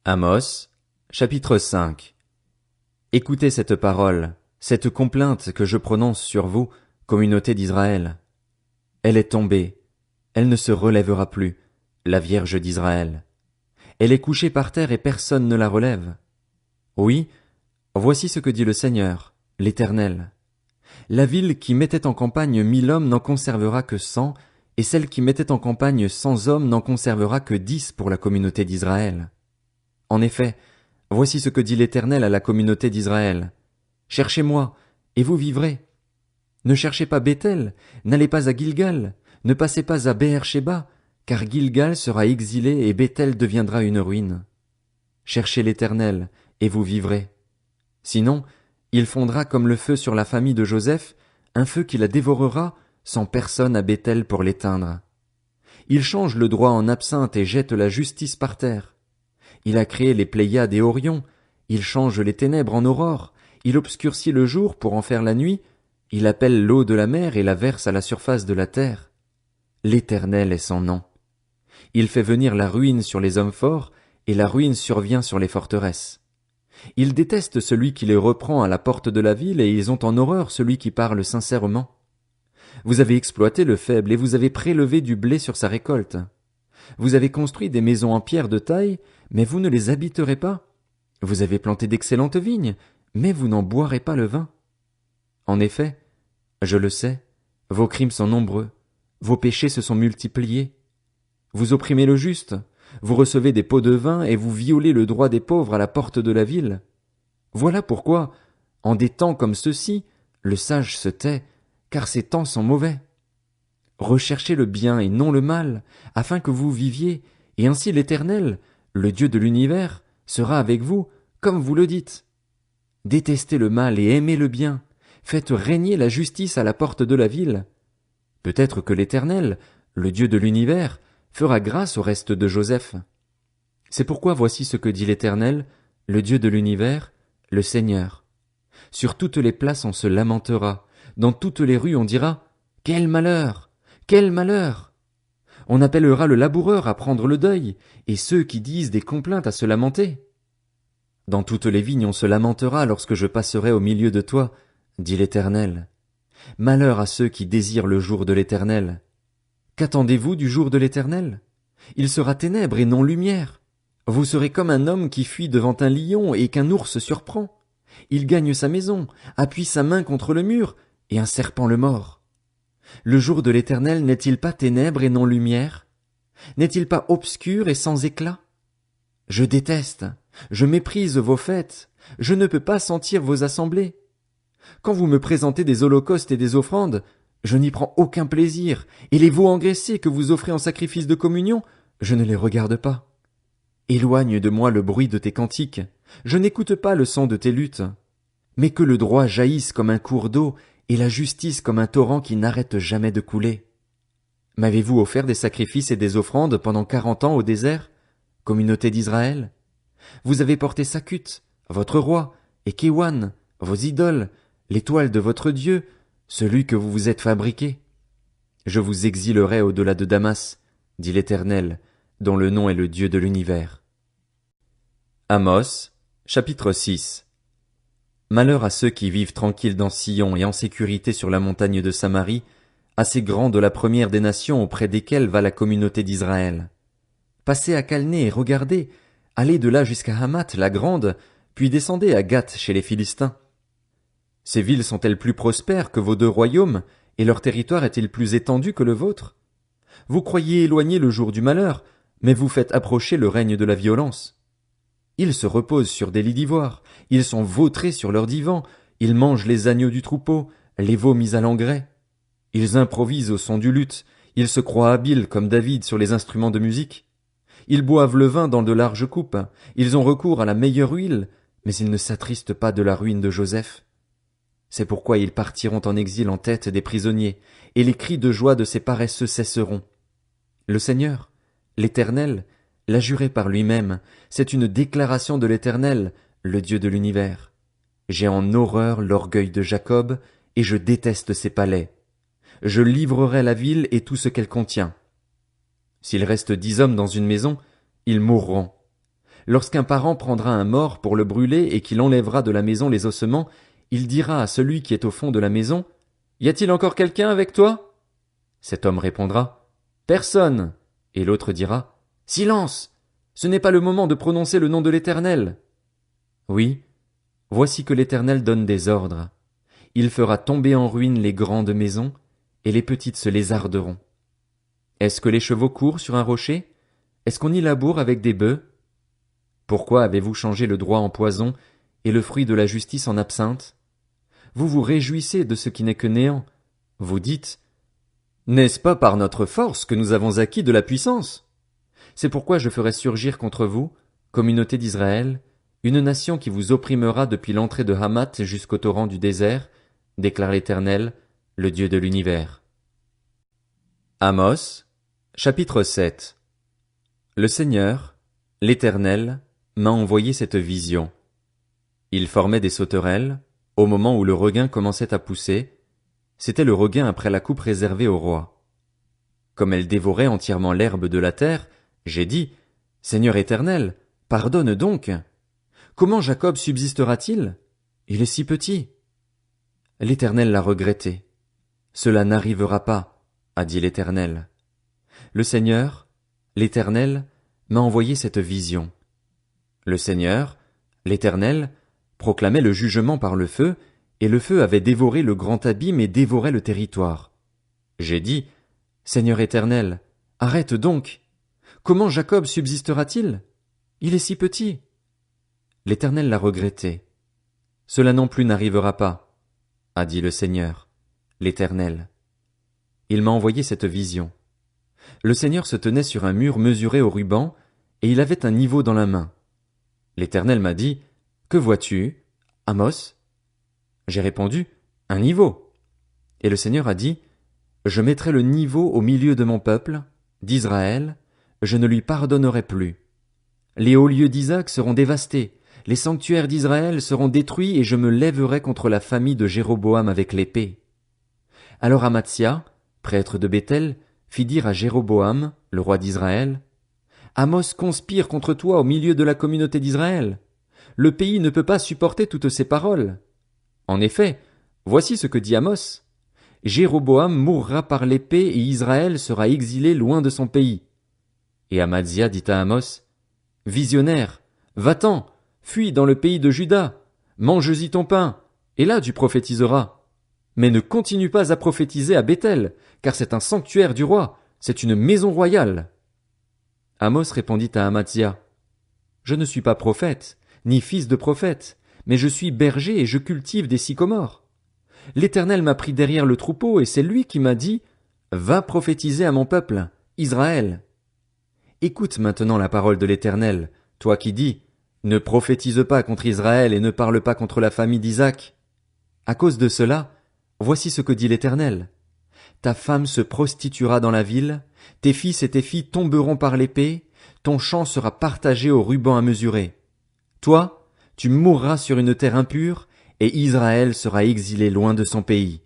Amos, chapitre 5. Écoutez cette parole, cette complainte que je prononce sur vous, communauté d'Israël. Elle est tombée, elle ne se relèvera plus, la Vierge d'Israël. Elle est couchée par terre et personne ne la relève. Oui, voici ce que dit le Seigneur, l'Éternel. La ville qui mettait en campagne 1000 hommes n'en conservera que 100, et celle qui mettait en campagne 100 hommes n'en conservera que 10 pour la communauté d'Israël. En effet, voici ce que dit l'Éternel à la communauté d'Israël. Cherchez-moi, et vous vivrez. Ne cherchez pas Béthel, n'allez pas à Gilgal, ne passez pas à Beër-Shéba, car Gilgal sera exilé et Béthel deviendra une ruine. Cherchez l'Éternel, et vous vivrez. Sinon, il fondra comme le feu sur la famille de Joseph, un feu qui la dévorera, sans personne à Béthel pour l'éteindre. Il change le droit en absinthe et jette la justice par terre. Il a créé les Pléiades et Orion, il change les ténèbres en aurore, il obscurcit le jour pour en faire la nuit, il appelle l'eau de la mer et la verse à la surface de la terre. L'Éternel est son nom. Il fait venir la ruine sur les hommes forts, et la ruine survient sur les forteresses. Ils détestent celui qui les reprend à la porte de la ville, et ils ont en horreur celui qui parle sincèrement. Vous avez exploité le faible, et vous avez prélevé du blé sur sa récolte. Vous avez construit des maisons en pierre de taille, mais vous ne les habiterez pas. Vous avez planté d'excellentes vignes, mais vous n'en boirez pas le vin. En effet, je le sais, vos crimes sont nombreux, vos péchés se sont multipliés. Vous opprimez le juste, vous recevez des pots de vin et vous violez le droit des pauvres à la porte de la ville. Voilà pourquoi, en des temps comme ceux-ci, le sage se tait, car ces temps sont mauvais. Recherchez le bien et non le mal, afin que vous viviez, et ainsi l'Éternel, le Dieu de l'univers, sera avec vous, comme vous le dites. Détestez le mal et aimez le bien, faites régner la justice à la porte de la ville. Peut-être que l'Éternel, le Dieu de l'univers, fera grâce au reste de Joseph. C'est pourquoi voici ce que dit l'Éternel, le Dieu de l'univers, le Seigneur. Sur toutes les places on se lamentera, dans toutes les rues on dira « Quel malheur! Quel malheur! » On appellera le laboureur à prendre le deuil, et ceux qui disent des complaintes à se lamenter. Dans toutes les vignes on se lamentera lorsque je passerai au milieu de toi, dit l'Éternel. Malheur à ceux qui désirent le jour de l'Éternel. Qu'attendez-vous du jour de l'Éternel? Il sera ténèbres et non lumière. Vous serez comme un homme qui fuit devant un lion et qu'un ours surprend. Il gagne sa maison, appuie sa main contre le mur, et un serpent le mord. Le jour de l'Éternel n'est-il pas ténèbres et non lumière? N'est-il pas obscur et sans éclat? Je déteste, je méprise vos fêtes, je ne peux pas sentir vos assemblées. Quand vous me présentez des holocaustes et des offrandes, je n'y prends aucun plaisir, et les veaux engraissés que vous offrez en sacrifice de communion, je ne les regarde pas. Éloigne de moi le bruit de tes cantiques, je n'écoute pas le son de tes luttes. Mais que le droit jaillisse comme un cours d'eau, et la justice comme un torrent qui n'arrête jamais de couler. M'avez-vous offert des sacrifices et des offrandes pendant 40 ans au désert, communauté d'Israël? Vous avez porté Sakut, votre roi, et Kéwan, vos idoles, l'étoile de votre Dieu, celui que vous vous êtes fabriqué. Je vous exilerai au-delà de Damas, dit l'Éternel, dont le nom est le Dieu de l'univers. Amos, chapitre 6. Malheur à ceux qui vivent tranquilles dans Sion et en sécurité sur la montagne de Samarie, assez grande la première des nations auprès desquelles va la communauté d'Israël. Passez à Calné et regardez, allez de là jusqu'à Hamath la grande, puis descendez à Gath chez les Philistins. Ces villes sont-elles plus prospères que vos 2 royaumes, et leur territoire est-il plus étendu que le vôtre? Vous croyez éloigner le jour du malheur, mais vous faites approcher le règne de la violence. Ils se reposent sur des lits d'ivoire, ils sont vautrés sur leurs divans, ils mangent les agneaux du troupeau, les veaux mis à l'engrais. Ils improvisent au son du luth, ils se croient habiles comme David sur les instruments de musique. Ils boivent le vin dans de larges coupes, ils ont recours à la meilleure huile, mais ils ne s'attristent pas de la ruine de Joseph. C'est pourquoi ils partiront en exil en tête des prisonniers, et les cris de joie de ces paresseux cesseront. Le Seigneur, l'Éternel, l'a juré par lui-même, c'est une déclaration de l'Éternel, le Dieu de l'univers. J'ai en horreur l'orgueil de Jacob, et je déteste ses palais. Je livrerai la ville et tout ce qu'elle contient. S'il reste 10 hommes dans une maison, ils mourront. Lorsqu'un parent prendra un mort pour le brûler et qu'il enlèvera de la maison les ossements, il dira à celui qui est au fond de la maison, « Y a-t-il encore quelqu'un avec toi ?» Cet homme répondra, « Personne. » Et l'autre dira, « Silence! Ce n'est pas le moment de prononcer le nom de l'Éternel. » Oui, voici que l'Éternel donne des ordres. Il fera tomber en ruine les grandes maisons, et les petites se lézarderont. Est-ce que les chevaux courent sur un rocher? Est-ce qu'on y laboure avec des bœufs? Pourquoi avez-vous changé le droit en poison, et le fruit de la justice en absinthe? Vous vous réjouissez de ce qui n'est que néant. Vous dites, n'est-ce pas par notre force que nous avons acquis de la puissance? C'est pourquoi je ferai surgir contre vous, communauté d'Israël, une nation qui vous opprimera depuis l'entrée de Hamath jusqu'au torrent du désert, déclare l'Éternel, le Dieu de l'univers. Amos, chapitre 7. Le Seigneur, l'Éternel, m'a envoyé cette vision. Il formait des sauterelles, au moment où le regain commençait à pousser. C'était le regain après la coupe réservée au roi. Comme elle dévorait entièrement l'herbe de la terre, j'ai dit, Seigneur Éternel, pardonne donc. Comment Jacob subsistera-t-il? Il est si petit. L'Éternel l'a regretté. Cela n'arrivera pas, a dit l'Éternel. Le Seigneur, l'Éternel, m'a envoyé cette vision. Le Seigneur, l'Éternel, proclamait le jugement par le feu, et le feu avait dévoré le grand abîme et dévorait le territoire. J'ai dit, Seigneur Éternel, arrête donc. Comment Jacob subsistera-t-il? Il est si petit. L'Éternel l'a regretté. Cela non plus n'arrivera pas, a dit le Seigneur, l'Éternel. Il m'a envoyé cette vision. Le Seigneur se tenait sur un mur mesuré au ruban, et il avait un niveau dans la main. L'Éternel m'a dit, que vois-tu, Amos? J'ai répondu, un niveau. Et le Seigneur a dit, je mettrai le niveau au milieu de mon peuple, d'Israël, je ne lui pardonnerai plus. Les hauts lieux d'Isaac seront dévastés, les sanctuaires d'Israël seront détruits et je me lèverai contre la famille de Jéroboam avec l'épée. Alors Amatsia, prêtre de Béthel, fit dire à Jéroboam, le roi d'Israël, Amos conspire contre toi au milieu de la communauté d'Israël. Le pays ne peut pas supporter toutes ces paroles. En effet, voici ce que dit Amos. Jéroboam mourra par l'épée et Israël sera exilé loin de son pays. Et Amatsia dit à Amos, Visionnaire, va-t'en, fuis dans le pays de Juda, mange-y ton pain, et là tu prophétiseras. Mais ne continue pas à prophétiser à Béthel, car c'est un sanctuaire du roi, c'est une maison royale. Amos répondit à Amatsia, je ne suis pas prophète, ni fils de prophète, mais je suis berger et je cultive des sycomores. L'Éternel m'a pris derrière le troupeau et c'est lui qui m'a dit, va prophétiser à mon peuple, Israël. Écoute maintenant la parole de l'Éternel, toi qui dis, ne prophétise pas contre Israël et ne parle pas contre la famille d'Isaac. À cause de cela, voici ce que dit l'Éternel. Ta femme se prostituera dans la ville, tes fils et tes filles tomberont par l'épée, ton champ sera partagé au ruban à mesurer. Toi, tu mourras sur une terre impure, et Israël sera exilé loin de son pays.